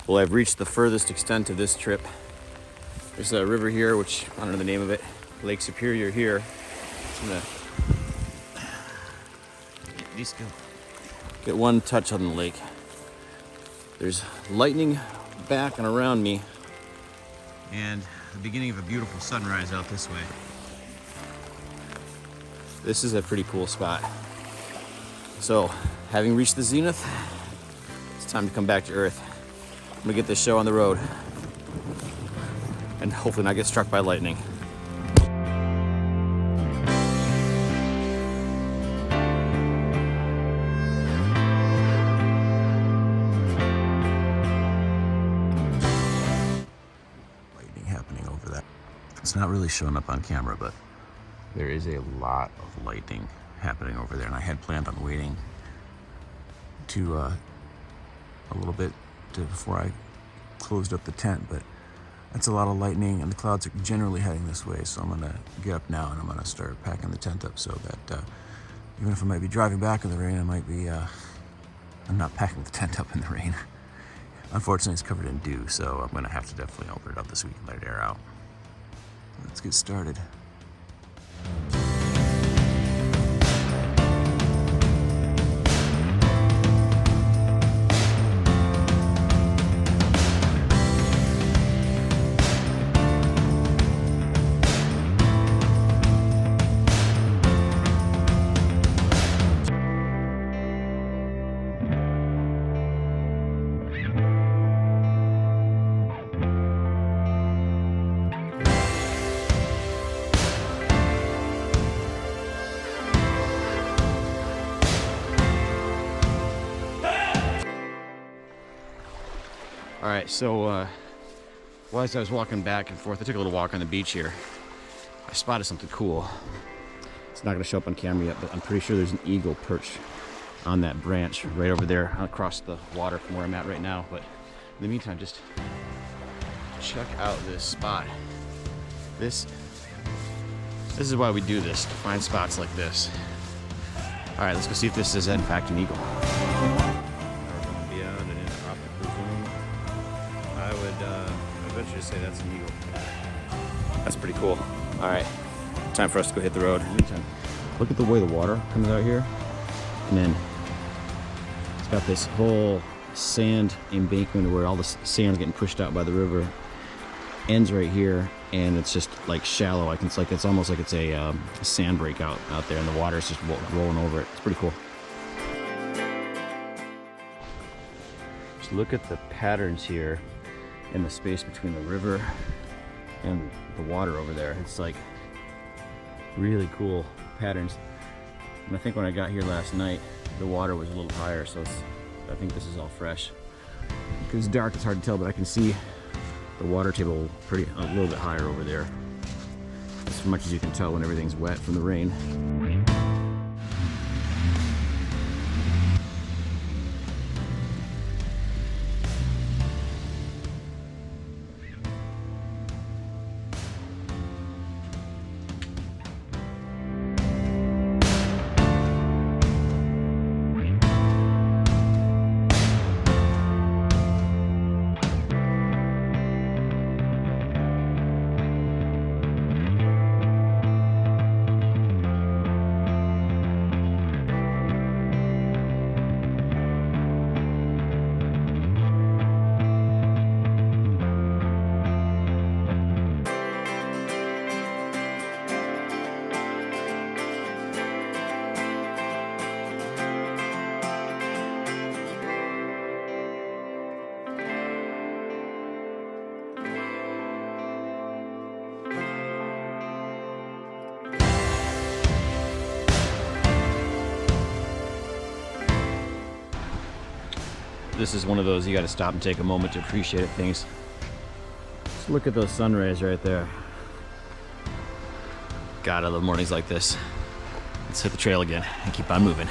Well, I've reached the furthest extent of this trip. There's a river here, which I don't know the name of it, Lake Superior here. I'm gonna just get one touch on the lake. There's lightning back and around me, and the beginning of a beautiful sunrise out this way. This is a pretty cool spot. So, having reached the zenith, it's time to come back to Earth. I'm gonna get this show on the road and hopefully not get struck by lightning. Lightning happening over that. It's not really showing up on camera, but there is a lot of lightning happening over there, and I had planned on waiting to a little bit before I closed up the tent, but that's a lot of lightning, and the clouds are generally heading this way, so I'm gonna get up now and I'm gonna start packing the tent up so that even if I might be driving back in the rain, I'm not packing the tent up in the rain. Unfortunately, it's covered in dew, so I'm gonna have to definitely open it up this week and let it air out. Let's get started. All right, so as I was walking back and forth, I took a little walk on the beach here. I spotted something cool. It's not gonna show up on camera yet, but I'm pretty sure there's an eagle perched on that branch right over there across the water from where I'm at right now. But in the meantime, just check out this spot. This is why we do this, to find spots like this. All right, let's go see if this is in fact an eagle. I would venture to say that's an eagle. That's pretty cool. All right, time for us to go hit the road. Meantime, look at the way the water comes out here, and then it's got this whole sand embankment where all the sand's getting pushed out by the river. Ends right here, and it's just like shallow. It's almost like it's a sand breakout out there, and the water's just rolling over it. It's pretty cool. Just look at the patterns here in the space between the river and the water over there. It's like really cool patterns. And I think when I got here last night, the water was a little higher, so I think this is all fresh. Because it's dark, it's hard to tell, but I can see the water table a little bit higher over there. As much as you can tell when everything's wet from the rain. This is one of those you got to stop and take a moment to appreciate things. Just look at those sunrays right there. God, I love mornings like this. Let's hit the trail again and keep on moving.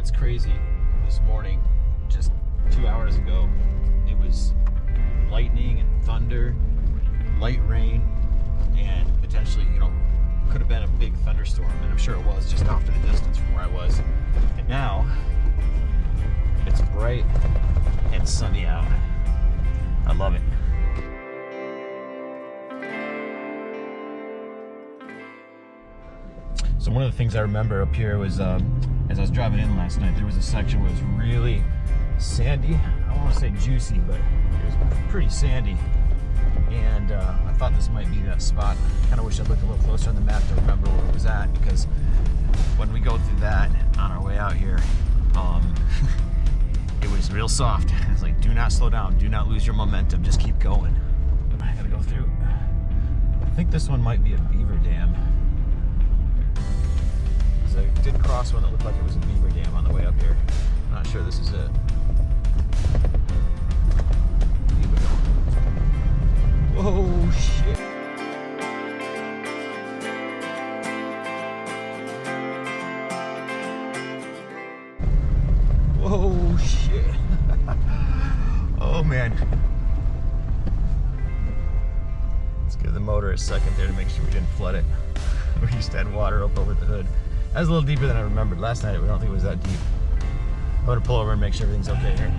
It's crazy. This morning, just 2 hours ago, it was lightning and thunder, light rain, and potentially, could have been a big thunderstorm, and I'm sure it was just off to the distance from where I was. And now it's bright and sunny out. I love it. So one of the things I remember up here was as I was driving in last night, there was a section where it was really sandy. I don't want to say juicy, but it was pretty sandy. And I thought this might be that spot. Kind of wish I'd looked a little closer on the map to remember where it was at, because when we go through that on our way out here, it was real soft. It's like, do not slow down, do not lose your momentum, just keep going. I gotta go through. I think this one might be a beaver dam. So I did cross one that looked like it was a beaver dam on the way up here. I'm not sure this is it. Whoa, shit. Whoa, shit. Oh, man. Let's give the motor a second there to make sure we didn't flood it. We just had water up over the hood. That was a little deeper than I remembered. Last night, I don't think it was that deep. I'm gonna pull over and make sure everything's okay here.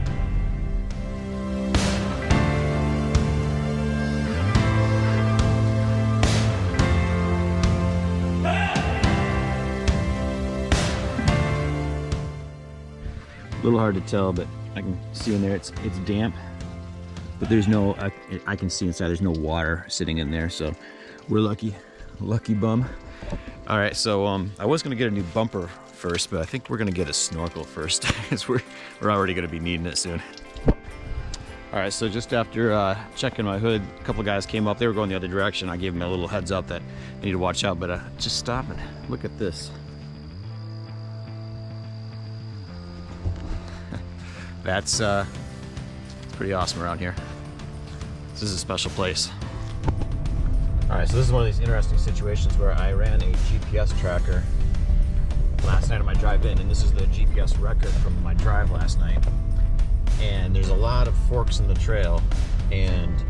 A little hard to tell, but I can see in there it's damp, but there's no, I can see inside there's no water sitting in there, so we're lucky bum. All right, so I was gonna get a new bumper first, but I think we're gonna get a snorkel first, because we're already gonna be needing it soon. All right, so just after checking my hood, a couple guys came up. They were going the other direction. I gave them a little heads up that they need to watch out, but just stop and look at this. That's pretty awesome around here. This is a special place. All right, so this is one of these interesting situations where I ran a GPS tracker last night on my drive in, and this is the GPS record from my drive last night. And there's a lot of forks in the trail, and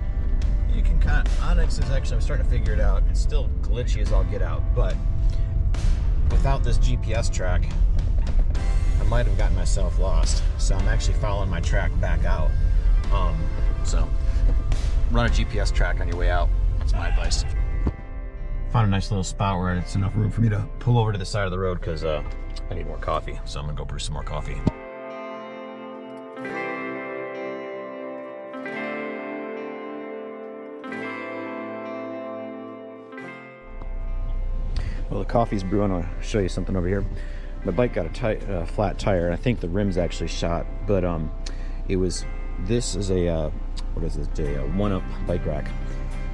you can kind of, Onyx is actually, I'm starting to figure it out. It's still glitchy as all get out, but without this GPS track, I might have gotten myself lost. So I'm actually following my track back out. So run a GPS track on your way out. That's my advice. Found a nice little spot where it's enough room for me to pull over to the side of the road, because I need more coffee. So I'm gonna go brew some more coffee. Well, the coffee's brewing. I'll show you something over here. My bike got a flat tire, and I think the rim's actually shot, but this is a what is it, a one-up bike rack.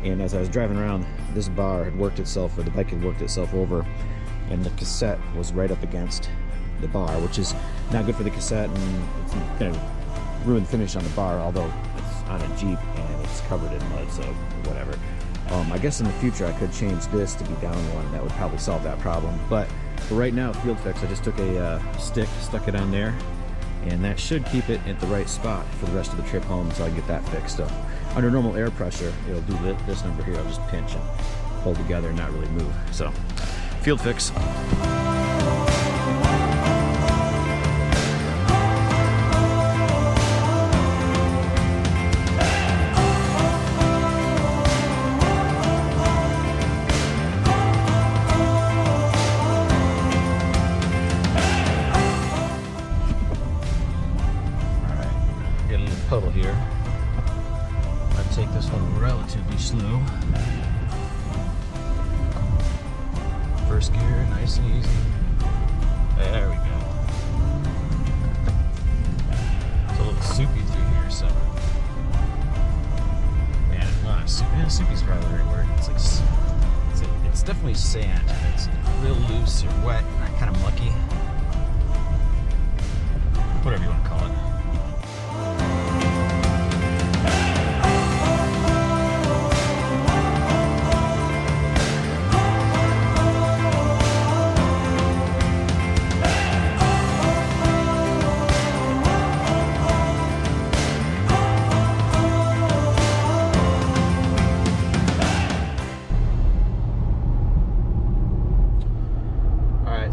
And as I was driving around, this bar had worked itself, or the bike had worked itself over, and the cassette was right up against the bar, which is not good for the cassette, and it's gonna ruin the finish on the bar, although it's on a Jeep and it's covered in mud, so whatever. I guess in the future I could change this to be down one. That would probably solve that problem. But for right now, field fix, I just took a stick, stuck it on there, and that should keep it at the right spot for the rest of the trip home, so I can get that fixed up. Under normal air pressure, it'll do this number here. I'll just pinch and hold together and not really move. So, field fix. Puddle here. I take this one relatively slow. First gear, nice and easy. There we go. It's a little soupy through here, so man, not soupy. Yeah, soupy's probably the right word. It's like it's definitely sand. It's real loose or wet, kind of mucky. Whatever you want to call it.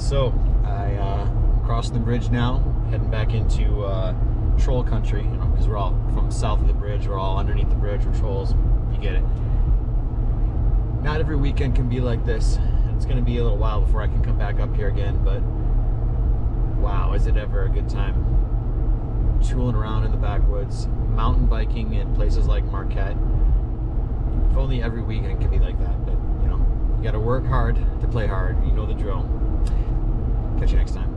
So I crossing the bridge now, heading back into troll country, because we're all from south of the bridge, we're all underneath the bridge, we're trolls, you get it. Not every weekend can be like this, and it's going to be a little while before I can come back up here again, but wow, is it ever a good time. Tooling around in the backwoods, mountain biking in places like Marquette. If only every weekend could be like that, but you know, you got to work hard to play hard, you know the drill. Catch you next time.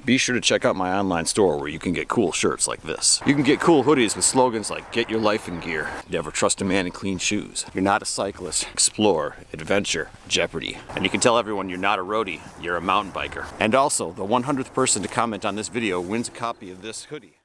Be sure to check out my online store where you can get cool shirts like this. You can get cool hoodies with slogans like "Get your life in gear," "Never trust a man in clean shoes," "You're not a cyclist," "Explore," "Adventure," "Jeopardy." And you can tell everyone you're not a roadie, you're a mountain biker. And also, the 100th person to comment on this video wins a copy of this hoodie.